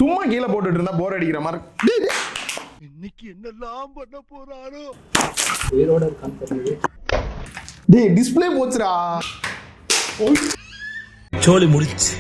சும்மா கீழே போட்டுட்டு இருந்தா போர் அடிக்கிற மாதிரி. இன்னைக்கு என்னெல்லாம் பண்ண போறாரோ. உயிரோட இருக்கான்னு டேய் டிஸ்ப்ளே போச்சுடா. சோலி முடிச்சு.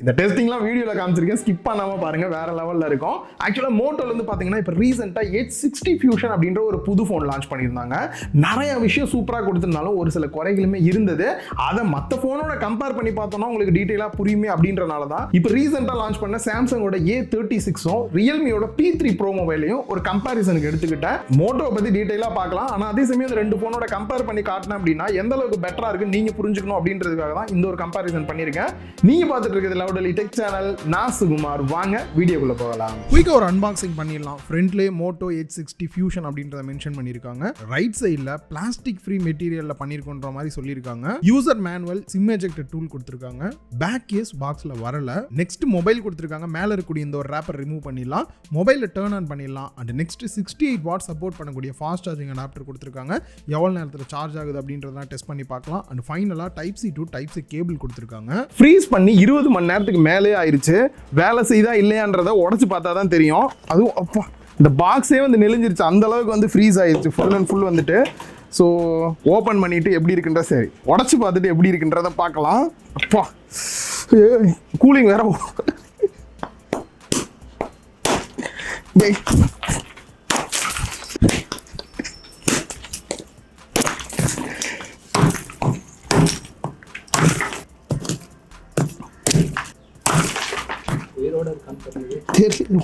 இந்த டெஸ்டிங்லாம் வீடியோவில் காமிச்சிருக்கேன், ஸ்கிப் பண்ணாமல் பாருங்கள், வேறு லெவலில் இருக்கும். ஆக்சுவலாக மோட்டோலேருந்து பார்த்தீங்கன்னா இப்போ ரீசெண்டாக Edge60 ஃபியூஷன் அப்படின்ற ஒரு புது ஃபோன் லான்ச் பண்ணியிருந்தாங்க. நிறைய விஷயம் சூப்பராக கொடுத்துருந்தாலும் ஒரு சில குறைகளுமே இருந்தது. அதை மற்ற ஃபோனோட கம்பேர் பண்ணி பார்த்தோம்னா உங்களுக்கு டீட்டெயிலாக புரியுமே அப்படின்றனால தான் இப்போ ரீசெண்டாக லான்ச் பண்ண சாம்சங்கோட A36ம் ரியல்மியோட P3 Pro மொபைலையும் ஒரு கம்பேரிசனுக்கு எடுத்துக்கிட்டேன். மோட்டோவை பற்றி டீட்டெயிலாக பார்க்கலாம், ஆனால் அதே சமயம் இந்த ரெண்டு ஃபோனோட கம்பேர் பண்ணி காட்டினேன் அப்படின்னா எந்த அளவுக்கு பெட்டராக இருக்குன்னு நீங்கள் புரிஞ்சுக்கணும் அப்படின்றதுக்காக தான் இந்த ஒரு கம்பேரிசன் பண்ணியிருக்கேன். நீங்கள் பார்த்துட்டு இருக்கிறது டெக் சேனல். நான் சுகுமார். வாங்க வீடியோக்குள்ள போகலாம். குயிக்கா ஒரு அன்பாக்சிங் பண்ணிடலாம். ஃப்ரண்ட்லயே மோட்டோ Edge60 ஃபியூஷன் அப்படின்றத மென்ஷன் பண்ணிருக்காங்க. ரைட் சைடுல பிளாஸ்டிக் ஃப்ரீ மெட்டீரியல்ல பண்ணிருக்கோன்ற மாதிரி சொல்லிருக்காங்க. User manual, sim ejector tool கொடுத்திருக்காங்க. பேக் கேஸ் பாக்ஸ்ல வரல. நெக்ஸ்ட் மொபைல் கொடுத்திருக்காங்க. மேல இருக்கக்கூடிய இந்த ஒரு ரேப்பர் ரிமூவ் பண்ணிடலாம். மொபைல டர்ன் ஆன் பண்ணிடலாம். அண்ட் நெக்ஸ்ட் 68 வாட் சப்போர்ட் பண்ணக்கூடிய ஃபாஸ்ட் சார்ஜிங் அடாப்டர் கொடுத்திருக்காங்க. எவ்வளவு நேரத்துல சார்ஜ் ஆகுது அப்படின்றத டெஸ்ட் பண்ணி பார்க்கலாம். அண்ட் ஃபைனலா type C to type C cable கொடுத்திருக்காங்க. ஃப்ரீஸ் பண்ணி 20 மணி நேரத்துக்கு மேலே ஆயிருச்சு. வேலை செய்தா இல்லையான்றதை உடச்சு பார்த்தா தான் தெரியும். அதுவும் அப்பா இந்த பாக்ஸே வந்து நெளிஞ்சிருச்சு, அந்த அளவுக்கு வந்து ஃப்ரீஸ் ஆயிடுச்சு ஃபுல் அண்ட் ஃபுல் வந்துட்டு. ஸோ ஓப்பன் பண்ணிட்டு எப்படி இருக்குன்ற சரி உடச்சு பார்த்துட்டு எப்படி இருக்குன்றத பார்க்கலாம். அப்பா கூலிங் வேற.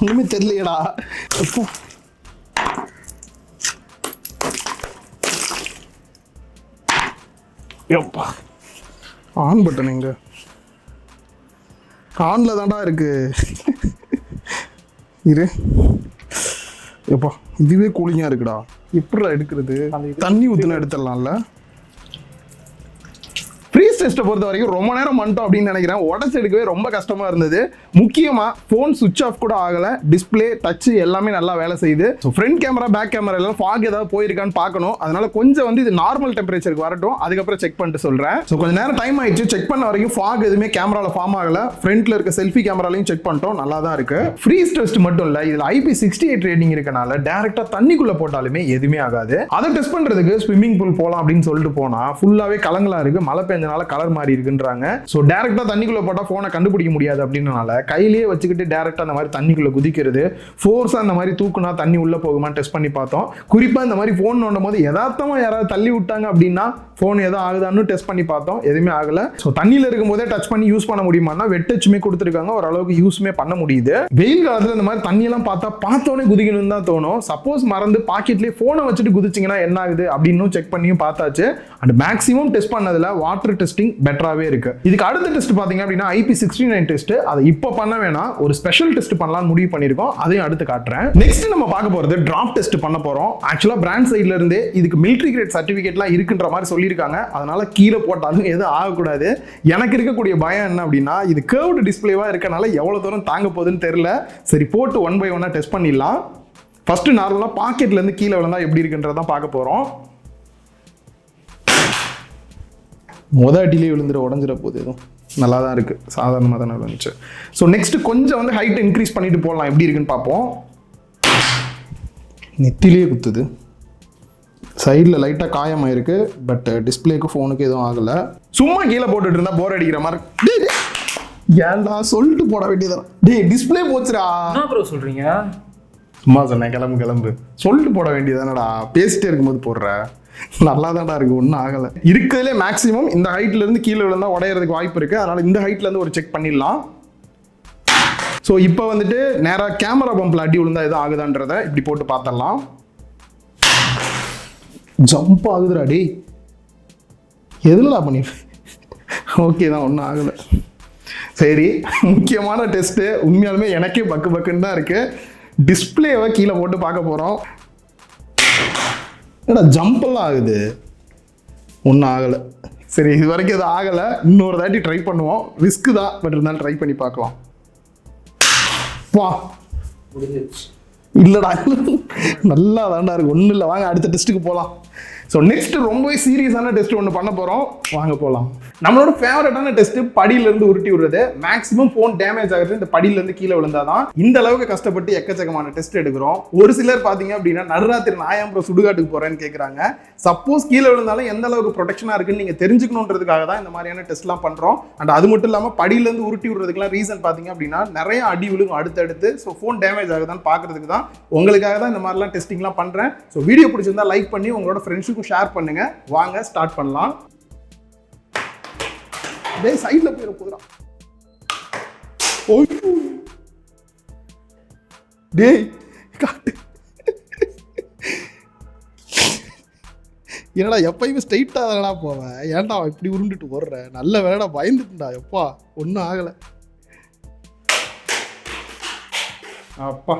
ஒண்ணுமே தெரியலையடா. ஆன் பட்டன் எங்க? ஆன்ல தான்டா இருக்கு. இரு எப்பா, இதுவே கூலிங்கா இருக்குடா. எப்படிடா எடுக்கிறது? தண்ணி ஊத்துனா எடுத்துடலாம்ல. ஃப்ரீஸ் டெஸ்ட்டை பொறுத்த வரைக்கும் ரொம்ப நேரம் பண்ணிட்டோம் அப்படின்னு நினைக்கிறேன். உடச்சு எடுக்கவே ரொம்ப கஷ்டமாக இருந்தது. முக்கியமாக ஃபோன் சுவிட்ச் ஆஃப் கூட ஆகலை. டிஸ்பிளே, டச்சு எல்லாமே நல்லா வேலை செய்யுது. So front camera, back camera எல்லாம் ஃபாக் ஏதாவது போயிருக்கான்னு பார்க்கணும். அதனால கொஞ்சம் வந்து இது நார்மல் டெம்பரேச்சருக்கு வரட்டும், அதுக்கப்புறம் செக் பண்ணிட்டு சொல்கிறேன். ஸோ கொஞ்சம் நேரம் டைம் ஆயிடுச்சு. செக் பண்ண வரைக்கும் ஃபாக் எதுவுமே கேமராவில் ஃபார்ம் ஆகலை. ஃப்ரண்ட்டில் இருக்க செல்ஃபி கேமராலையும் செக் பண்ணிட்டோம், நல்லா தான் இருக்கு. ஃப்ரீஸ் டெஸ்ட் மட்டும் இல்லை, இதில் IP68 ரேட்டிங் இருக்கனால டேரெக்டாக தண்ணிக்குள்ளே போட்டாலுமே எதுவுமே ஆகாது. அதை டெஸ்ட் பண்ணுறதுக்கு ஸ்விம்மிங் பூல் போகலாம் அப்படின்னு சொல்லிட்டு போனால் ஃபுல்லாகவே கலங்களாக இருக்குது. மழை பெஞ்சனால கலர் மாறி இருக்குன்றாங்க. சோ டைரக்டா தண்ணிக்குள்ள போட்டா போனை கண்டுபிடிக்க முடியாது அப்படின்றனால கையிலேயே வச்சுக்கிட்டு டைரக்டா அந்த மாதிரி தண்ணிக்குள்ள குதிக்கிறது, ஃபோர்ஸா அந்த மாதிரி தூக்குனா தண்ணி உள்ள போகுமான்னு டெஸ்ட் பண்ணி பார்த்தோம். குறிப்பா இந்த மாதிரி போன் நோண்டும் போது யதார்த்தமா யாராவது தள்ளி விட்டாங்க அப்படின்னா போன் ஏதோ ஆகுதான்னு டெஸ்ட் பண்ணி பார்த்தோம், எதுவுமே ஆகல. ஸோ தண்ணியில் இருக்கும் போதே டச் பண்ணி யூஸ் பண்ண முடியுமான்னா வெட்டச்சுமே கொடுத்துருக்காங்க, ஓரளவுக்கு யூஸ்மே பண்ண முடியுது. வெயில் காலத்தில் இந்த மாதிரி தண்ணியெல்லாம் பார்த்தோன்னே குதிக்கணும்னு தான் தோணும். சப்போஸ் மறந்து பாக்கெட்லேயே ஃபோனை வச்சுட்டு குதிச்சிங்கன்னா என்ன ஆகுது அப்படின்னு செக் பண்ணியும் பார்த்தாச்சு. அண்ட் மேக்ஸிமம் டெஸ்ட் பண்ணதில் வாட்டர் டெஸ்டிங் பெட்டராகவே இருக்கு. இதுக்கு அடுத்த டெஸ்ட் பார்த்தீங்க அப்படின்னா IP69 டெஸ்ட். அதை இப்போ பண்ண வேணாம், ஒரு ஸ்பெஷல் டெஸ்ட் பண்ணலாம்னு முடிவு பண்ணியிருக்கோம். அதையும் அடுத்து காட்டுறேன். நெக்ஸ்ட் நம்ம பார்க்க போகிறது டிராப் டெஸ்ட் பண்ண போகிறோம். ஆக்சுவலாக பிராண்ட் சைட்ல இருந்தே இதுக்கு மிலிட்டரி கிரேட் சர்டிஃபிகேட்லாம் இருக்குன்ற மாதிரி சொல்லியிருக்காங்க. அதனால கீழே போட்டாலும் எதுவும் ஆகக்கூடாது. எனக்கு இருக்கக்கூடிய பயம் என்ன அப்படின்னா, இது கர்வ்டு டிஸ்பிளேவா இருக்கனால எவ்வளவு தூரம் தாங்க போகுதுன்னு தெரியல. சரி போட்டு 1 by 1 டெஸ்ட் பண்ணிடலாம். ஃபர்ஸ்ட் நார்மலா பாக்கெட்ல இருந்து கீழே விழுந்தா எப்படி இருக்குன்றதான் பார்க்க போறோம். அடியிலே விழுந்துட உடஞ்சிட போகுது, எதுவும் நல்லா தான் இருக்கு, சாதாரணமாக தானே இருந்துச்சு. ஸோ நெக்ஸ்ட் கொஞ்சம் வந்து ஹைட் இன்க்ரீஸ் பண்ணிட்டு போடலாம், எப்படி இருக்குன்னு பார்ப்போம். நெத்திலே குத்துது, சைடில் லைட்டாக காயமாயிருக்கு, பட் டிஸ்பிளேக்கு ஃபோனுக்கு எதுவும் ஆகலை. சும்மா கீழே போட்டுட்டு இருந்தா போர் அடிக்கிற மாதிரி. ஏன்டா சொல்லிட்டு போட வேண்டியதான். டேய் டிஸ்பிளே போச்சுடா. என்ன ப்ரோ சொல்றீங்க? சும்மா சொன்னேன், கிளம்பு சொல்லிட்டு போட வேண்டியதானடா. பேசிட்டே இருக்கும்போது போடுற, நல்லா தான்டா இருக்கு, ஒன்றும் ஆகலை. இருக்கிறதுலே மேக்ஸிமம் இந்த ஹைட்ல இருந்து கீழே விழுந்தா உடையறதுக்கு வாய்ப்பு இருக்கு. அதனால இந்த ஹைட்ல இருந்து ஒரு செக் பண்ணிடலாம். ஸோ இப்போ வந்துட்டு நேராக கேமரா பம்பில் அடி விழுந்தா எதுவும் ஆகுதான்றத இப்படி போட்டு பார்த்துடலாம். ஜம்ப் ஆகுதுடா டே, எதுலடா பண்ணி? ஓகே தான், ஒன்றும் ஆகலை. சரி, முக்கியமான டெஸ்ட்டு. உண்மையாலுமே எனக்கே பக்குன்னு தான் இருக்கு. டிஸ்பிளேவை கீழே போட்டு பார்க்க போகிறோம். என்னடா ஜம்பெல்லாம் ஆகுது, ஒன்றும் ஆகலை. சரி, இது வரைக்கும் எதுவும் ஆகலை. இன்னொரு தாட்டி ட்ரை பண்ணுவோம், ரிஸ்க்கு தான், பட் இருந்தாலும் ட்ரை பண்ணி பார்க்கலாம். வா இல்லடா, நல்லா தாண்டா இருக்கு, ஒன்றும் இல்லை. வாங்க அடுத்த டெஸ்ட்டுக்கு போகலாம். ஸோ நெக்ஸ்ட் ரொம்பவே சீரியஸான டெஸ்ட் ஒன்று பண்ண போகிறோம், வாங்க போகலாம். நம்மளோட ஃபேவரட்டான டெஸ்ட் படியிலேருந்து உருட்டி விடுறது. மேக்ஸிமம் ஃபோன் டேமேஜ் ஆகுறது இந்த படியிலேருந்து கீழே விழுந்தாதான். இந்த அளவுக்கு கஷ்டப்பட்டு எக்கச்சக்கமான டெஸ்ட் எடுக்கிறோம். ஒரு சிலர் பார்த்தீங்க அப்படின்னா நடுராத்திரி நான் சுடுகாட்டுக்கு போகிறேன்னு கேட்குறாங்க. சப்போஸ் கீழே விழுந்தாலும் எந்த அளவுக்கு ப்ரொடெக்ஷனாக இருக்குன்னு நீங்கள் தெரிஞ்சுக்கணுன்றதுக்காக தான் இந்த மாதிரியான டெஸ்ட்லாம் பண்ணுறோம். அண்ட் அது மட்டும் இல்லாமல் படியிலேருந்து உருட்டி விடுறதுக்குலாம் ரீசன் பார்த்தீங்க அப்படின்னா நிறைய அடி விழுகும் அடுத்தடுத்து. ஸோ ஃபோன் டேமேஜ் ஆகுதான்னு பார்க்கறதுக்கு தான், உங்களுக்காக தான் இந்த மாதிரிலாம் டெஸ்டிங்லாம் பண்ணுறேன். ஸோ வீடியோ பிடிச்சிருந்தா லைக் பண்ணி உங்களோட ஃப்ரெண்ட்ஸுக்கும் ஷேர் பண்ணுங்க. வாங்க ஸ்டார்ட் பண்ணலாம். டேய் சைடுல போயிட போதுடா. ஓய்யோ டேய் காட்டு. என்னடா எப்பயுமே ஸ்ட்ரைட்டா தானடா போவேன், ஏன்டா இப்படி உருண்டுட்டு ஓடுற? நல்ல வேலைடா, பயந்துட்டுடா. எப்பா ஒன்றும் ஆகலை. அப்பா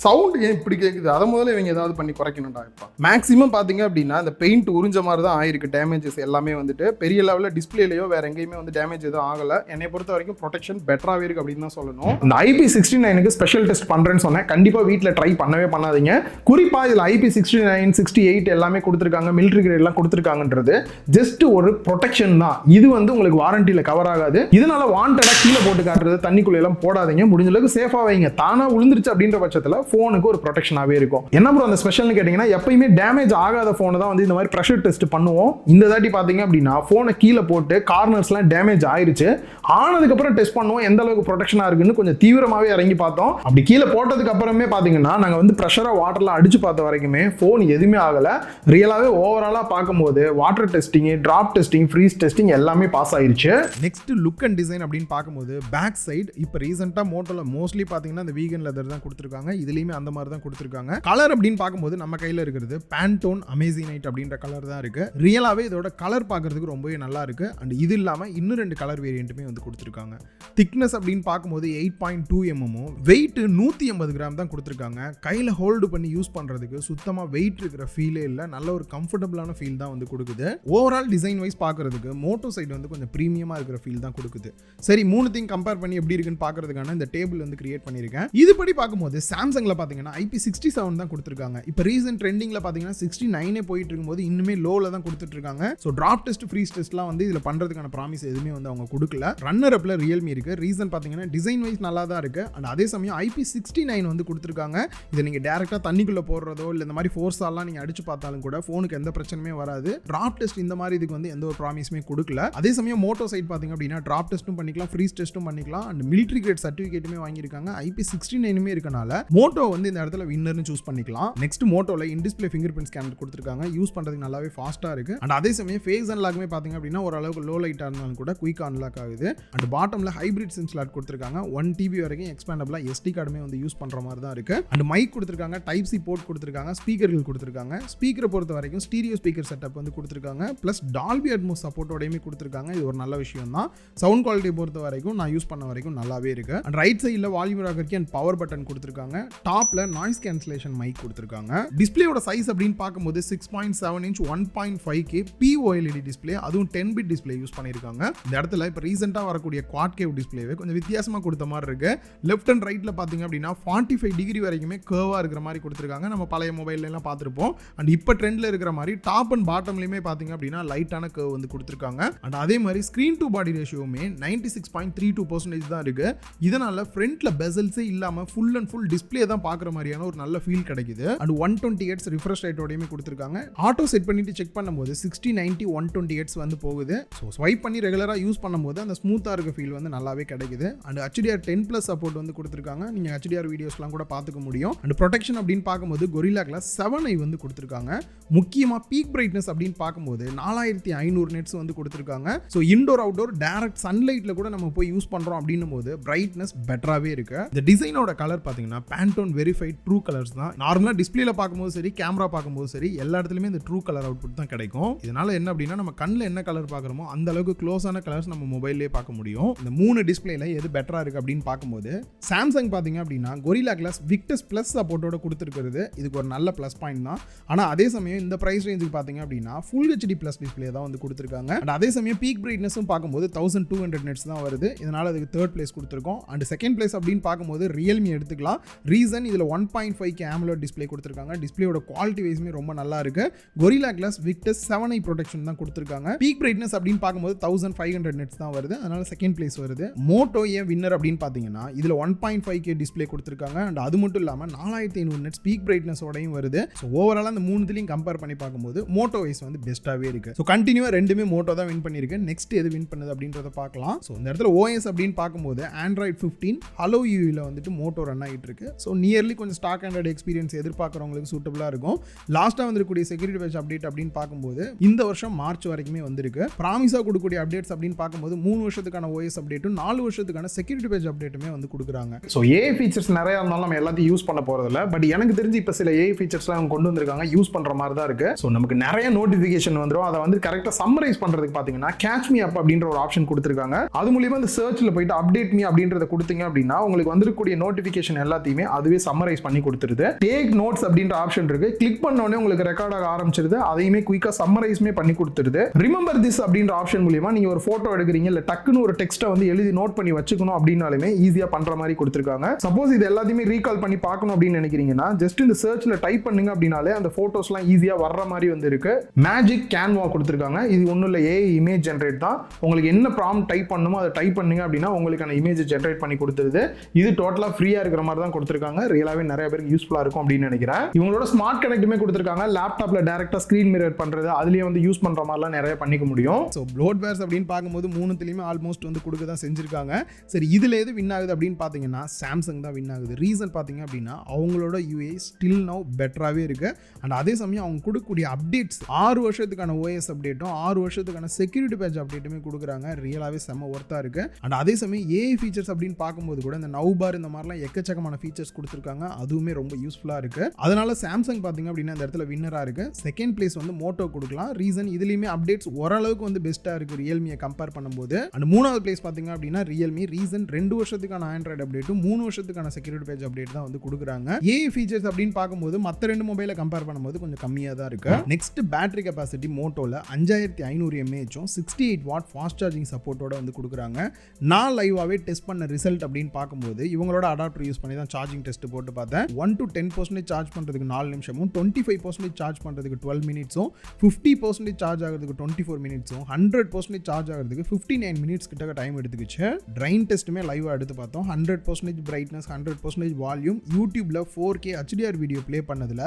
சவுண்ட் ஏன் இப்படி கேட்குது? அதை முதல்ல இவங்க ஏதாவது பண்ணி குறைக்கணும்டா. இப்போ மேக்ஸிமம் பார்த்தீங்க அப்படின்னா இந்த பெயிண்ட் உறிஞ்ச மாதிரி தான் ஆயிருக்கு. டேமேஜஸ் எல்லாமே வந்துட்டு பெரிய லெவலில் டிஸ்பிளேலையோ வேற எங்கேயுமே வந்து டேமேஜ் எதுவும் ஆகலை. என்னை பொறுத்த வரைக்கும் ப்ரொடெக்ஷன் பெட்டராகவே இருக்குது அப்படின்னு தான் சொல்லணும். இந்த IP69க்கு ஸ்பெஷல் டெஸ்ட் பண்ணுறேன்னு சொன்னேன். கண்டிப்பாக வீட்டில் ட்ரை பண்ணவே பண்ணாதீங்க. குறிப்பாக இதில் IP69, 68 எல்லாமே கொடுத்துருக்காங்க, மிலிட்ரி கிரேட்லாம் கொடுத்துருக்காங்கன்றது ஜஸ்ட் ஒரு ப்ரொடெக்ஷன் தான். இது வந்து உங்களுக்கு வாரண்டியில் கவர் ஆகாது. இதனால வாண்டடாக கீழே போட்டு காட்டுறது, தண்ணிக்குள்ள எல்லாம் போடாதீங்க. முடிஞ்ச அளவுக்கு சேஃபாக வைங்க. தானாக விழுந்துருச்சு அப்படின்ற பட்சத்தில் ஃபோனுக்கு ஒரு ப்ரொடெக்ஷனாகவே இருக்கும். என்ன ப்ரோ அந்த ஸ்பெஷல்னு கேட்டிங்கன்னா, எப்பயுமே டேமேஜ் ஆகாத ஃபோனை தான் வந்து இந்த மாதிரி ப்ரெஷர் டெஸ்ட் பண்ணுவோம். இந்த தாட்டி பார்த்தீங்க அப்படின்னா ஃபோனை கீழே போட்டு கார்னர்ஸ்லாம் டேமேஜ் ஆயிருச்சு. ஆனதுக்கப்புறம் டெஸ்ட் பண்ணுவோம் எந்த அளவுக்கு ப்ரொடெக்ஷனாக இருக்குன்னு கொஞ்சம் தீவிரமாகவே இறங்கி பார்த்தோம். அப்படி கீழே போட்டதுக்கு அப்புறமே பார்த்தீங்கன்னா நாங்கள் வந்து ப்ரெஷராக வாட்டரில் அடிச்சு பார்த்த வரைக்குமே ஃபோன் எதுவுமே ஆகலை. ரியலாகவே ஓவராலாக பார்க்கும்போது water testing, drop testing, freeze testing எல்லாமே பாஸ் ஆயிருச்சு. நெக்ஸ்ட் லுக் அண்ட் டிசைன் அப்படின்னு பார்க்கும்போது பேக் சைடு இப்போ ரீசெண்டாக மோட்டோல மோஸ்ட்லி பார்த்தீங்கன்னா இந்த வீகன் லெதர் தான் கொடுத்துருக்காங்க. இதுலேயுமே அந்த மாதிரி தான் கொடுத்துருக்காங்க. கலர் அப்படின்னு பார்க்கும்போது நம்ம கையில் இருக்கிறது பேண்டோன் அமேசினைட் அப்படின்ற கலர் தான் இருக்கு. ரியலாகவே இதோட கலர் பார்க்கறதுக்கு ரொம்பவே நல்லா இருக்கு. அண்ட் இது இல்லாமல் இன்னும் 2 கலர் வேரியண்ட்டுமே வந்து கொடுத்துருக்காங்க. திக்னஸ் அப்படின்னு பார்க்கும்போது 8.2 mm, வெயிட் 180 கிராம் தான் கொடுத்துருக்காங்க. கையில் ஹோல்டு பண்ணி யூஸ் பண்ணுறதுக்கு சுத்தமாக வெயிட் இருக்கிற ஃபீலே இல்லை. நல்ல ஒரு கம்ஃபர்டபுளான ஃபீல் தான் வந்து கொடுக்குது. ஓவரால் டிசைன் வைஸ் பார்க்கறதுக்கு மோட்டோ சைடு வந்து கொஞ்சம் ப்ரீமியமாக இருக்கிற ஃபீல் தான் கொடுக்குது. சரி, 3 கம்பேர் பண்ணி எப்படி இருக்குன்னு பார்க்கறதுக்கான இந்த டேபிள் வந்து கிரியேட் பண்ணியிருக்கேன். இதுபடி பார்க்கும்போது சாம்சங்ல பார்த்தீங்கன்னா IP67 தான் கொடுத்துருக்காங்க. இப்போ ரீசன்ட் ட்ரெண்டிங்ல பார்த்தீங்கன்னா 69 போயிட்டு இருக்கும்போது இன்னுமே லோல தான் கொடுத்துட்டு இருக்காங்க. ஸோ டிராப் டெஸ்ட், ஃப்ரீஸ் டெஸ்ட்லாம் வந்து இதில் பண்ணுறதுக்கான ப்ராமிஸ் எதுவுமே வந்து அவங்க கொடுக்கல. ரன்னர் அப்ல ரியல்மி இருக்கு. ரீசன் பார்த்தீங்கன்னா டிசைன் வைஸ் நல்லா தான் இருக்கு. அண்ட் அதே சமயம் IP69 வந்து கொடுத்துருக்காங்க. இதை நீங்கள் டேரெக்டாக தண்ணிக்குள்ள போடுறதோ இல்லை இந்த மாதிரி ஃபோர்ஸாலாம் நீங்கள் அடிச்சு பார்த்தாலும் கூட ஃபோனுக்கு எந்த பிரச்சனையுமே வராது. டிராப் டெஸ்ட் இந்த மாதிரி இதுக்கு வந்து எந்த ஒரு ப்ராமிஸுமே கொடுக்கல. அதே சமயம் மோட்டோ சைட் பார்த்தீங்க அப்படின்னா டிராப் டெஸ்ட்டும் பண்ணிக்கலாம், ஃப்ரீஸ் டெஸ்ட்டும் பண்ணிக்கலாம். அண்ட் மிலிட்ரி கிரேட் சர்டிஃபிகேட்டுமே வாங்கியிருக்காங்க. IP69 இருக்கனால மோட்டோ வந்து இந்த இடத்துல வின்னர்னு சூஸ் பண்ணிக்கலாம். நெக்ஸ்ட் மோட்டோல in display fingerprint scanner கொடுத்துருக்காங்க. யூஸ் பண்றதுக்கு நல்லாவே ஃபாஸ்டா இருக்கு. அண்ட் அதே சமயம் ஃபேஸ் அன்லாக்மே பாத்தீங்க அப்படின்னா ஓரளவுக்கு லோ லைட்டா இருந்தாலும் கூட குயிக் அன்லாக் ஆகுது. அண்ட் பாட்டம்ல ஹைபிரிட் சிம் ஸ்லாட் கொடுத்துருக்காங்க. 1 TB வரைக்கும் எக்ஸ்பேண்டபிளா SD கார்டுமே வந்து யூஸ் பண்ற மாதிரி தான் இருக்கு. அண்ட் மைக் கொடுத்துருக்காங்க, டைப் சி போர்ட் கொடுத்துருக்காங்க, ஸ்பீக்கர்கள் கொடுத்துருக்காங்க. ஸ்பீக்கரை பொறுத்த வரைக்கும் ஸ்டீரியோ ஸ்பீக்கர் செட்டப் வந்து கொடுத்துருக்காங்க. பிளஸ் டால்பி அட்மோஸ் சப்போர்ட்டோடையுமே கொடுத்துருக்காங்க. இது ஒரு நல்ல விஷயம் தான். சவுண்ட் குவாலிட்டி பொறுத்த வரைக்கும் நான் யூஸ் பண்ண வரைக்கும் நல்லாவே இருக்கு. அண்ட் ரைட் சைடில் வால்யூம் ராக்கர்க்கு அண்ட் பவர் பட்டன் கொடுத்துருக்காங்க. டாப்ல நாய்ஸ் கேன்சலேஷன் மைக் கொடுத்துருக்காங்க. டிஸ்பிளேயோட சைஸ் அப்படின்னு பார்க்கும்போது 6.7 inch 1.5K POLED டிஸ்பிளே, அதுவும் 10 பிட் டிஸ்பிளே யூஸ் பண்ணியிருக்காங்க. இந்த இடத்துல இப்போ ரீசெண்டாக வரக்கூடிய குவாட் கேவ் டிஸ்பிளேவே கொஞ்சம் வித்தியாசமாக கொடுத்த மாதிரி இருக்கு. லெஃப்ட் அண்ட் ரைட்ல பார்த்தீங்க அப்படின்னா 45 டிகிரி வரைக்குமே கர்வா இருக்கிற மாதிரி கொடுத்துருக்காங்க. நம்ம பழைய மொபைல்ல எல்லாம் பார்த்துருப்போம். அண்ட் இப்போ ட்ரெண்ட்ல இருக்கிற மாதிரி டாப் அண்ட் பாட்டம்லயுமே பார்த்தீங்க அப்படின்னா லைட்டான கர்வ் வந்து கொடுத்துருக்காங்க. அண்ட் அதே மாதிரி ஸ்கிரீன் டு பாடி ரேஷியோமே 96.32% தான் இருக்கு. இதனால ஃப்ரண்ட்ல பெசல்ஸே இல்லாம ஃபுல் அண்ட் ஃபுல் டிஸ்பிளே தான் பார்க்குற மாதிரியான ஒரு நல்ல ஃபீல் கிடைக்குது. அண்ட் 120 Hz ரிஃப்ரெஷ் ரேட்டோடையுமே கொடுத்துருக்காங்க. ஆட்டோ செட் பண்ணிட்டு செக் பண்ணும்போது 60, 90, 120 Hz வந்து போகுது. ஸோ ஸ்வைப் பண்ணி ரெகுலராக யூஸ் பண்ணும்போது அந்த ஸ்மூத்தாக இருக்க ஃபீல் வந்து நல்லாவே கிடைக்குது. அண்ட் HDR10+ சப்போர்ட் வந்து கொடுத்துருக்காங்க. நீங்கள் HDR வீடியோஸ்லாம் கூட பார்த்துக்க முடியும். அண்ட் ப்ரொடெக்ஷன் அப்படின்னு பார்க்கும்போது Gorilla Glass 7i வந்து கொடுத்துருக்காங்க. முக்கியமாக பீக் பிரைட்னஸ் அப்படின்னு பார்க்கும்போது 4500 nits வந்து கொடுத்துருக்காங்க. ஸோ இன்டோர் அவுட்டோர் டைரக்ட் சன்லைட்டில் கூட நம்ம போய் யூஸ் பண்ணுறோம் அப்படின்னும் போது பிரைட்னஸ் பெட்டராகவே இருக்கு. இந்த டிசைனோட கலர் பார்த்தீங்கன்னா பேண்டோன் வெரிஃபைட் ட்ரூ கலர்ஸ் தான். நார்மலாக டிஸ்பிளேல பார்க்கும்போது சரி, கேமரா பார்க்கும்போது சரி, எல்லா இடத்துலையுமே இந்த ட்ரூ கலர் அவுட்புட் தான் கிடைக்கும். இதனால என்ன அப்படின்னா நம்ம கண்ணில் என்ன கலர் பார்க்குறோமோ அந்த அளவுக்கு க்ளோஸான கலர்ஸ் நம்ம மொபைல்லேயே பார்க்க முடியும். இந்த 3 டிஸ்பிளேல எது பெட்டரா இருக்கு அப்படின்னு பார்க்கும்போது சாம்சங் பார்த்தீங்க அப்படின்னா Gorilla Glass Victus Plus சப்போர்ட்டோட கொடுத்துருக்கிறது இதுக்கு ஒரு நல்ல ப்ளஸ் பாயிண்ட் தான். ஆனால் அதே சமயம் இந்த பிரைஸ் ரேஞ்சுக்கு பார்த்தீங்க அப்படின்னா ஃபுல் HD Plus டிஸ்பிளே தான் வந்து கொடுத்துருக்காங்க. அண்ட் அதே சமயம் பீக் பிரைட்னஸும் பார்க்கும்போது 1200 nits தான் வருது. இதனால அதுக்கு 3rd பிளேஸ் கொடுத்துருக்கோம். அண்ட் 2nd பிளேஸ் அப்படின்னு பார்க்கும்போது ரியல்மி எடுத்துக்கலாம். ரீசன் ரீசன் இதில் 1.5K AMOLED டிஸ்பிளே கொடுத்துருக்காங்க. டிஸ்பிளேயோட குவாலிட்டி வைஸுமே ரொம்ப நல்லா இருக்கு. Gorilla Glass Victus 7i protection தான் கொடுத்துருக்காங்க. பீக் பிரைட்னஸ் அப்படின்னு பார்க்கும்போது 1500 nits தான் வருது, அதனால செகண்ட் பிளேஸ் வருது. மோட்டோ ஏன் வின்னர் அப்படின்னு பார்த்தீங்கன்னா இதில் 1.5K டிஸ்பிளே கொடுத்துருக்காங்க. அண்ட் அது மட்டும் இல்லாமல் 4500 nits பீக் பிரைட்னஸோடையும் வருது. ஸோ ஓவரால் அந்த மூணுத்துலையும் கம்பேர் பண்ணி பார்க்கும்போது மோட்டோ வைஸ் வந்து பெஸ்ட்டாகவே இருக்கு. ஸோ கண்டினியூவாக ரெண்டுமே மோட்டோ தான் வின் பண்ணியிருக்கு. நெக்ஸ்ட் எது வின் பண்ணுது அப்படின்றத பார்க்கலாம். ஸோ இந்த இடத்துல OS அப்படின்னு பார்க்கும்போது Android 15 Hello UI வந்துட்டு மோட்டோ ரன் ஆகிட்டு இருக்கு. ஸோ நியர்லி கொஞ்சம் ஸ்டாக் ஆண்ட்ராய்டு எக்ஸ்பீரியன்ஸ் எதிர்பார்க்குறவங்களுக்கு சூட்டபிளாக இருக்கும். லாஸ்ட்டாக வந்துருக்கூடிய செக்யூரிட்டி பேட்ச் அப்டேட் அப்படின்னு பார்க்கும்போது இந்த வருஷம் மார்ச் வரைக்குமே வந்திருக்கு. ப்ராமிஸாக கொடுக்கக்கூடிய அப்டேட்ஸ் அப்படின்னு பார்க்கும்போது 3 வருஷத்துக்கான OS அப்டேட்டும் 4 வருஷத்துக்கான செக்யூரிட்டி பேட்ச் அப்டேட்டுமே வந்து கொடுக்குறாங்க. ஸோ AI ஃபீச்சர்ஸ் நிறைய இருந்தாலும் நம்ம எல்லாத்தையும் யூஸ் பண்ண போறதில்ல. பட் எனக்கு தெரிஞ்சு இப்போ சில AI ஃபீச்சர்ஸ்லாம் அவங்க கொண்டு வந்திருக்காங்க, யூஸ் பண்ற மாதிரி தான் இருக்கு. ஸோ நமக்கு நிறைய நோட்டிஃபிகேஷன் வந்துடும். அதை வந்து கரெக்டாக சம்மரைஸ் பண்றதுக்கு பார்த்தீங்கன்னா கேட்ச் மீ அப் அப்படின்ற ஒரு ஆப்ஷன் கொடுத்துருக்காங்க. அது மூலியமா இந்த சர்ச்ல போயிட்டு அப்டேட் மீ அப்படின்றத கொடுத்தீங்க அப்படின்னா உங்களுக்கு வந்துருக்கூடிய நோட்டிஃபிகேஷன் எல்லாத்தையுமே அதுவே சம்மரைஸ் பண்ணி கொடுத்துருது. டேக் நோட்ஸ் அப்படின்ற ஆப்ஷன் இருக்கு. கிளிக் பண்ண உடனே உங்களுக்கு ரெக்கார்ட் ஆக ஆரம்பிச்சிருது. அதையுமே குயிக்கா சம்மரைஸ்மே பண்ணி கொடுத்துருது. ரிமெம்பர் திஸ் அப்படின்ற ஆப்ஷன் மூலியமா நீங்க ஒரு போட்டோ எடுக்கிறீங்க, இல்ல டக்குன்னு ஒரு டெக்ஸ்ட்டை வந்து எழுதி நோட் பண்ணி வச்சுக்கணும் அப்படின்னாலுமே ஈஸியா பண்ற மாதிரி கொடுத்துருக்காங்க. சப்போஸ் இது எல்லாத்தையுமே ரீகால் பண்ணி பார்க்கணும் அப்படின்னு நினைக்கிறீங்கன்னா ஜஸ்ட் இந்த சர்ச்ல டைப் பண்ணுங்க அப்படின்னாலே அந்த போட்டோஸ்லாம் ஈஸியா வர்ற மாதிரி வந்து இருக்கு. மேஜிக் கேன்வா கொடுத்துருக்காங்க. இது ஒன்றும் இல்லை, AI இமேஜ் ஜென்ரேட் தான். உங்களுக்கு என்ன ப்ராம்ப்ட் டைப் பண்ணுமோ அதை டைப் பண்ணுங்க அப்படின்னா உங்களுக்கான இமேஜ் ஜென்ரேட் பண்ணி கொடுத்துருது. இது டோட்டலா ஃப்ரீயா இருக்கிற மாதிரி தான் கொடுத்துருக்காங்க. ரியலாவே நிறைய பேருக்கு யூஸ்ஃபுல்லா இருக்கும் அப்படின்னு நினைக்கிறேன். இவங்களோட ஸ்மார்ட் கனெக்ட்டுமே கொடுத்துருக்காங்க. லேப்டாப்ல டைரக்டா ஸ்கிரீன் மிரர் பண்றது, அதுலயே வந்து யூஸ் பண்ற மாதிரிலாம் நிறைய பண்ணிக்க முடியும். ஸோ ப்ளோட்வேர்ஸ் அப்படின்னு பார்க்கும்போது மூணுத்துலையுமே ஆல்மோஸ்ட் வந்து கொடுக்க தான் செஞ்சிருக்காங்க. சரி, இதுல எது வின் ஆகுது அப்படின்னு பார்த்தீங்கன்னா சாம்சங் தான் வின் ஆகுது. ரீசன் பார்த்தீங்க அப்படின்னா அவங்களோட UI ஸ்டில் நவ் பெட்டராகவே இருக்கு. அண்ட் அதே சமயம் அவங்க கொடுக்கக்கூடிய அப்டேட்ஸ் 6 வருஷத்துக்கான OS அப்டேட்டும் 6 வருஷத்துக்கான செக்யூரிட்டி பேட்ச் அப்டேட்டுமே கொடுக்குறாங்க. ரியலாகவே செம்ம ஒர்த்தாக இருக்கு. அண்ட் அதே சமயம் AI ஃபீச்சர்ஸ் அப்படின்னு பார்க்கும்போது கூட இந்த நவ் பார் இந்த மாதிரிலாம் எக்கச்சக்கமான ஃபீச்சர்ஸ் கொடுத்துருக்காங்க. அதுவுமே ரொம்ப யூஸ்ஃபுல்லாக இருக்கு. அதனால சாம்சங் பார்த்தீங்க அப்படின்னா இந்த இடத்துல வின்னராக இருக்கு. செகண்ட் பிளேஸ் வந்து மோட்டோ கொடுக்கலாம். ரீசன் இதுலையுமே அப்டேட்ஸ் ஓரளவுக்கு வந்து பெஸ்ட்டாக இருக்கு ரியல்மியை கம்பேர் பண்ணும்போது. அண்ட் 3வது பிளேஸ் பார்த்தீங்க அப்படின்னா ரியல்மி. ரீசன் 2 வருஷத்துக்கான ஆண்ட்ராய்டு அப்டேட்டும் 3 வருஷத்துக்கான செக்யூரிட்டி பேட்ச் அப்டேட் தான் வந்து கொடுக்குறாங்க. AI ஃபீச்சர்ஸ் அப்படின்னு பார்க்கும்போது மற்ற 2 மொபைலை கம்பேர் பண்ணும்போது கொஞ்சம் கம்மியாக தான் இருக்கு. நெக்ஸ்ட் பேட்டரி கெபாசிட்டி மோட்டோல 5500 mAh 68 வாட் ஃபாஸ்ட் சார்ஜிங் சப்போர்ட்டோட வந்து கொடுக்குறாங்க. நான் லைவாவே டெஸ்ட் பண்ண ரிசல்ட் அப்படின்னு பார்க்கும்போது இவங்களோட அடாப்டர் யூஸ் பண்ணி தான் சார்ஜிங் டெஸ்ட் போட்டு பார்த்தேன். 1 to 10% சார்ஜ் பண்றதுக்கு 4 நிமிஷமும் 25% சார்ஜ் பண்றதுக்கு 12 மினிட்ஸும் 50% சார்ஜ் ஆகிறதுக்கு 24 மினிட்ஸும் 100% சார்ஜ் ஆகிறதுக்கு 59 மினிட்ஸ் கிட்ட டைம் எடுத்துக்கிச்சு. ட்ரைன் டெஸ்ட்டுமே லைவா எடுத்து பார்த்தோம். 100% பிரைட்னஸ் 100% வால்யூம் யூடியூப்ல 4K HDR வீடியோ ப்ளே பண்ணதுல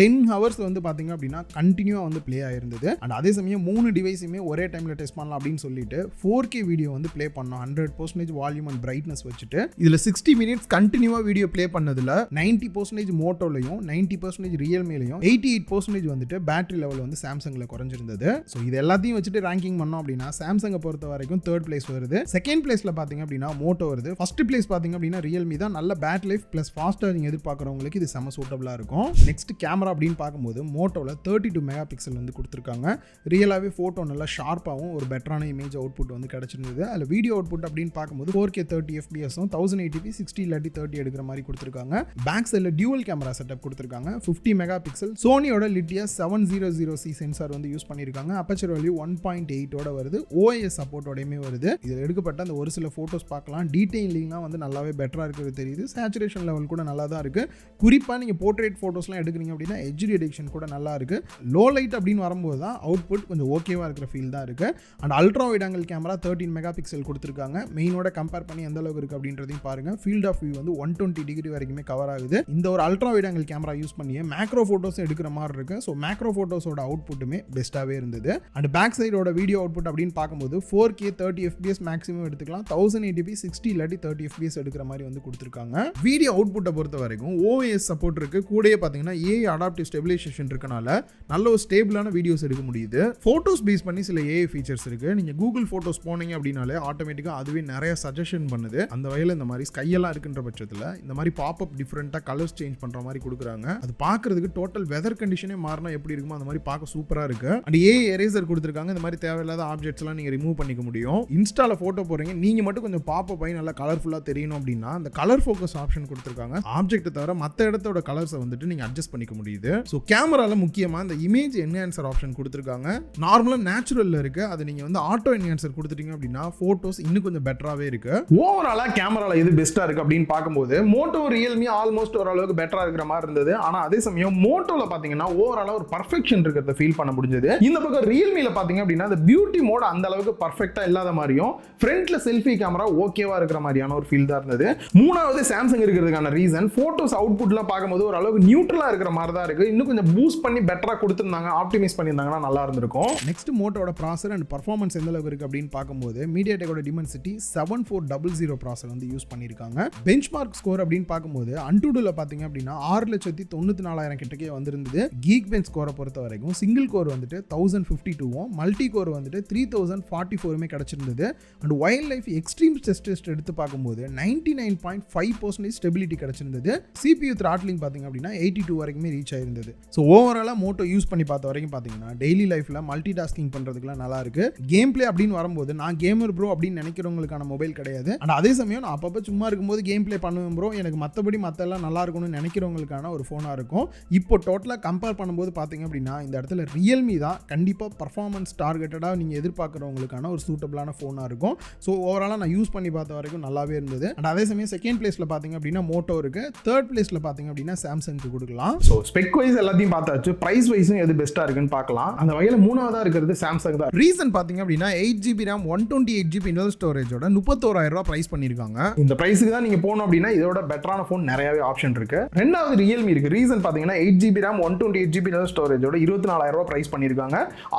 10 ஹவர்ஸ் வந்து பாத்தீங்க அப்படின்னா கண்டினியூவா வந்து ப்ளே ஆயிருந்தது. அண்ட் அதே சமயம் 3 டிவைஸுமே ஒரே டைம்ல டெஸ்ட் பண்ணலாம் அப்படின்னு சொல்லிட்டு 4K வீடியோ வந்து ப்ளே பண்ணோம் 100% வால்யூம் அண்ட் பிரைட்னஸ் வச்சுட்டு. இதுல 60 மினிட்ஸ் கண்டினியூவா வீடியோ ப்ளே பண்ணதுல 90% மோட்டோலையும் 90% ரியல்மிலையும் 88% வந்துட்டு பேட்டரி லெவல் வந்து சாம்சங்ல குறைஞ்சிருந்தது. ஸோ இது எல்லாத்தையும் வச்சுட்டு ரேங்கிங் பண்ணோம் அப்படின்னா சாம்சங்கை பொறுத்த வரைக்கும் 3rd பிளேஸ் வருது. செகண்ட் பிளேஸ்ல பாத்தீங்க அப்படின்னா மோட்டோ வருது. ஃபர்ஸ்ட் பிளேஸ் பாத்தீங்க அப்படின்னா ரியல்மி தான். நல்ல battery life plus fast charging எதிர்பார்க்குறவங்களுக்கு இது செம சூட்டபிளா இருக்கும். நெக்ஸ்ட் கேமரா அப்படின்னு பார்க்கும்போது மோட்டோல 32 மெகா பிக்சல் வந்து கொடுத்துருக்காங்க. ரியலாவே போட்டோ நல்லா ஷார்ப்பாகவும் ஒரு பெட்டரான இமேஜ் அவுட்புட் வந்து கிடைச்சிருந்தது. அதில் வீடியோ அவுட்புட் அப்படின்னு பார்க்கும்போது 4K 30 FPS 1080p 60 இல்லாட்டி 30 எடுக்கிற மாதிரி கொடுத்துருக்காங்க. பேக் சைடில் டியூவல் கேமரா செட்டப் கொடுத்துருக்காங்க. 50 மெகா பிக்சல் சோனியோட லிட்டியா 700C சென்சார் வந்து யூஸ் பண்ணியிருக்காங்க. அப்பச்சர் வேல்யூ 1.8 வருது. OIS சப்போர்ட்டோடையுமே வருது. இதில் எடுக்கப்பட்ட அந்த ஒரு சில போட்டோஸ் பார்க்கலாம். டீடைலிங்லாம் வந்து நல்லாவே பெட்டராக இருக்கிறது தெரியுது. சேச்சுரேஷன் லெவல் கூட நல்லா தான் இருக்கு. குறிப்பாக நீங்கள் போர்ட்ரேட் ஃபோட்டோஸ்லாம் எடுக்கிறீங்க அப்படின்னா HD எடிக்ஷன் கூட நல்லா இருக்கு. லோ லைட் அப்படின்னு வரும்போது தான் அவுட்புட் கொஞ்சம் ஓகேவா இருக்கிற ஃபீல் தான் இருக்கு. And ultra wide angle camera 13 mega pixel கொடுத்துருக்காங்க. மெயினோட கம்பேர் பண்ணி எந்த அளவுக்கு இருக்கு அப்படின்றதையும் பாருங்க. ஃபீல்ட் ஆஃப் வியூ வந்து 120 டிகிரி வரைக்குமே கவர் ஆகுது. இந்த ஒரு ultra wide angle camera use பண்ணி மேக்ரோ போட்டோஸ் எடுக்கிற மாதிரி இருக்கு. ஸோ மேக்ரோ போட்டோஸோட அவுட்புட்டுமே பெஸ்ட்டாகவே இருந்தது. அண்ட் பேக் சைடோட வீடியோ அவுட்புட் அப்படின்னு பார்க்கும்போது 4K 30 FPS மேக்ஸிமம் எடுத்துக்கலாம். 1080p 60 இல்லாட்டி 30 FPS எடுக்கிற மாதிரி வந்து கொடுத்துருக்காங்க. வீடியோ அவுட்புட்டை பொறுத்த வரைக்கும் OIS சப்போர்ட் இருக்கு. கூடயே பார்த்தீங்கன்னா AI அடாப்டிவ் ஸ்டெபிலைசேஷன் இருக்கனால நல்ல ஒரு ஸ்டேபிளான வீடியோஸ் எடுக்க முடியுது. போட்டோஸ் பேஸ் பண்ணி சில AI ஃபீச்சர்ஸ் இருக்கு. நீங்க கூகுள் போட்டோஸ் போனீங்க அப்படின்னாலே ஆட்டோமேட்டிக்கா அதுவே நிறைய சஜஷன் பண்ணுது. அந்த வகையில் இந்த மாதிரி ஸ்கையெல்லாம் இருக்குன்ற பட்சத்தில் இந்த மாதிரி பாப்அப் டிஃப்ரெண்ட்டாக கலர்ஸ் சேஞ்ச் பண்ற மாதிரி கொடுக்குறாங்க. அது பார்க்கறதுக்கு டோட்டல் வெதர் கண்டிஷனே மாறினா எப்படி இருக்குமோ அந்த மாதிரி பார்க்க சூப்பரா இருக்கு. அண்ட் AI எரேசர் கொடுத்துருக்காங்க. இந்த மாதிரி தேவையில்லாத ஆப்ஜெக்ட்ஸ் எல்லாம் நீங்க ரிமூவ் பண்ணிக்க முடியும். இன்ஸ்டால போட்டோ போறீங்க, நீங்க மட்டும் கொஞ்சம் பாப்அப் ஆகி நல்லா கலர்ஃபுல்லா தெரியணும் அப்படின்னா அந்த கலர் ஃபோக்கஸ் ஆப்ஷன் கொடுத்துருக்காங்க. ஆப்ஜெக்ட் தவிர மற்ற இடத்தோட கலர்ஸை வந்துட்டு நீங்க அட்ஜஸ்ட் பண்ணிக்க முடியுது. ஸோ கேமரால முக்கியமா இந்த இமேஜ் என்ஹான்சர் ஆப்ஷன் கொடுத்துருக்காங்க. நார்மலா நேச்சுரல்ல இருக்கு. அது நீங்க வந்து ஆட்டோ என்ஹான்சர் கொடுத்துட்டீங்க அப்படின்னா போட்டோஸ் இன்னும் கொஞ்சம் பெட்டராவே இருக்கு. ஓவராலா கேமரால இது பெஸ்டா இருக்கு அப்படின்னு பார்க்கும்போது மோட்டோ ரியல் ரியல்மி ஆல்மோஸ்ட் ஓரளவுக்கு பெட்டரா இருக்கிற மாதிரி இருந்தது. ஆனா அதே சமயம் மோட்டோல பாத்தீங்கன்னா ஓவராலா ஒரு பர்ஃபெக்ஷன் இருக்கிறத ஃபீல் பண்ண முடிஞ்சது. இந்த பக்கம் ரியல்மில பாத்தீங்க அப்படின்னா அந்த பியூட்டி மோட் அந்த அளவுக்கு பர்ஃபெக்ட்டா இல்லாத மாதிரியும் ஃப்ரண்ட்ல செல்ஃபி கேமரா ஓகேவா இருக்கிற மாதிரியான ஒரு ஃபீல் தான் இருந்தது. மூணாவது சாம்சங் இருக்கிறதுக்கான ரீசன் போட்டோஸ் அவுட்புட்ல பார்க்கும்போது ஓரளவுக்கு நியூட்ரலா இருக்கிற மாதிரி தான் இருக்கு. இன்னும் கொஞ்சம் பூஸ்ட் பண்ணி பெட்டரா கொடுத்திருந்தாங்க, ஆப்டிமைஸ் பண்ணியிருந்தாங்கன்னா நல்லா இருந்திருக்கும். நெக்ஸ்ட் மோட்டோட ப்ராசர் அண்ட் பர்ஃபார்மன்ஸ் எந்த அளவுக்கு இருக்கு அப்படின்னு பார்க்கும்போது மீடியாடெக்கோட டிமென்சிட்டி 7400 ப்ராசர் வந்து யூஸ் பண்ணியிருக்காங்க. பெஞ்ச்மார்க் ஸ்கோர் அப்படின்னு பார்க்கும்போது அன்டூடுல பார்த்தீங்க அப்படின்னா 6,94,000 கிட்டக்கே வந்திருந்தது. கீக் பெஞ்ச் ஸ்கோரை பொறுத்த வரைக்கும் சிங்கிள் கோர் வந்துட்டு 1052 மல்டி கோர் வந்துட்டு 3044 கிடைச்சிருந்தது. And Wild Life Extreme stress test எடுத்து பார்க்கும்போது 99.5% ஸ்டெபிலிட்டி கிடைச்சிருந்தது. CPU த்ராட்லிங் பார்த்தீங்க அப்படின்னா 82 வரைக்குமே ரீச் ஆயிருந்தது. ஸோ ஓவராலாக மோட்டோ யூஸ் பண்ணி பார்த்த வரைக்கும் பார்த்தீங்கன்னா டெய்லி லைஃப்ல மல்டி டாஸ்கிங் பண்றதுக்குலாம் நல்லா இருக்கு. கேம் பிளே அப்படின்னு வரும்போது நான் கேமர் ப்ரோ அப்படின்னு நினைக்கிறவங்களுக்கான மொபைல் கிடையாது. அண்ட் அதே சமயம் நான் அப்பப்போ சும்மா இருக்கும்போது கேம் பிளே பண்ணுவேன் ப்ரோ, எனக்கு மற்றபடி மற்றெல்லாம் நல்லா இருக்கும்னு நினைக்கிறவங்களுக்கான ஒரு ஃபோனாக இருக்கும். இப்போ டோட்டலாக கம்பேர் பண்ணும்போது பார்த்தீங்க அப்படின்னா இந்த இடத்துல ரியல்மி தான் கண்டிப்பாக பர்ஃபார்மன்ஸ் டார்கெட்டடாக நீங்கள் எதிர்பார்க்குறவங்களுக்கான ஒரு சூட்டபிளான ஃபோனாக இருக்கும். ஸோ ஓவராலாக நான் யூஸ் பண்ணி பார்த்த வரைக்கும் நல்லாவே இருந்தது. அண்ட் அதே சமயம் செகண்ட் பிளேஸில் பார்த்தீங்க அப்படின்னா மோட்டோ இருக்கு. தேர்ட் பிளேஸில் பார்த்தீங்க அப்படின்னா சாம்சங்க்கு கொடுக்கலாம். ஸோ ஸ்பெக் வைஸ் எல்லாத்தையும் பார்த்தாச்சு, பிரைஸ் வைஸும் எது பெஸ்ட்டாக இருக்குன்னு பார்க்கலாம். அந்த வகையில் மூணாவதாக இருக்கிறது சாம்சங் தான். ரீசன் பார்த்தீங்க அப்படின்னா 8GB RAM 128GB internal ஸ்டோரேஜோட 31,000 price பண்ணியிருக்காங்க. இந்த பிரைஸுக்கு தான் நீங்கள் போகணும் அப்படின்னா இதோட பெட்டரான ஃபோன் நிறையவே ஆப்ஷன் இருக்கு. ரெண்டாவது ரியல்மி இருக்கு. ரீசன் பார்த்தீங்கன்னா 8GB RAM 128GB இன்டர்னல் ஸ்டோரேஜோட 24,000 பிரைஸ் பண்ணியிருக்காங்க.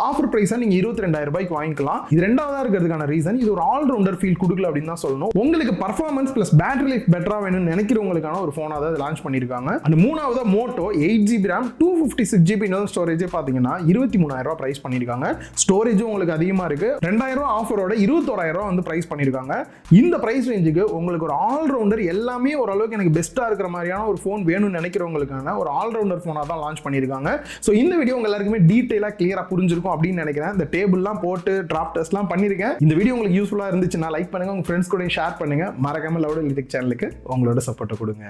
ஆஃபர் பிரைஸாக நீங்கள் 22,000 வாங்கிக்கலாம். இது ரெண்டாவதாக இருக்கிறதுக்கான ரீசன் இது ஒரு ஆல்ரவுண்டர் ஃபீல் கொடுக்கல அப்படின்னு தான் சொல்லணும். உங்களுக்கு பர்ஃபார்மன்ஸ் பிளஸ் பேட்டரி லைஃப் பெட்டரா வேணும்னு நினைக்கிறவங்களுக்கான ஒரு ஃபோனாக தான் லான்ச் பண்ணியிருக்காங்க. அந்த மூணாவது Moto 8GB RAM 256GB internal storage பார்த்தீங்கன்னா 23,000 பிரைஸ் பண்ணியிருக்காங்க. ஸ்டோரேஜும் உங்களுக்கு அதிகமாக இருக்கு. 2,000 ஆஃபரோட 21,000 வந்து பிரைஸ் பண்ணியிருக்காங்க. இந்த பிரைஸ் ரேஞ்சுக்கு உங்களுக்கு ஒரு ஆல்ரவுண்டர் எல்லாமே ஓரளவுக்கு எனக்கு பெஸ்ட்டாக இருக்கிற மாதிரியான ஒரு ஃபோன் வேணும்னு நினைக்கிறவங்களுக்கான ஒரு ஆல்ரவுண்டர் ஃபோனாக தான் லான்ச் பண்ணியிருக்காங்க. ஸோ இந்த வீடியோ உங்க எல்லாருக்குமே டீட்டெயிலாக கிளியராக புரிஞ்சிருக்கும் அப்படின்னு நினைக்கிறேன். இந்த டேபிள்லாம் போட்டு டிராஃப்ட் டெஸ்ட்லாம் பண்ணியிருக்கேன். இந்த வீடியோ உங்களுக்கு யூஸ்ஃபுல்லாக இருந்துச்சுன்னா லைக் பண்ணுங்க, உங்க ஃப்ரெண்ட்ஸ் கூட ஷேர் பண்ணுங்க. மறக்காம லவுட் எலிட்டிக் சேனலுக்கு உங்களோட சப்போர்ட்டை கொடுங்க.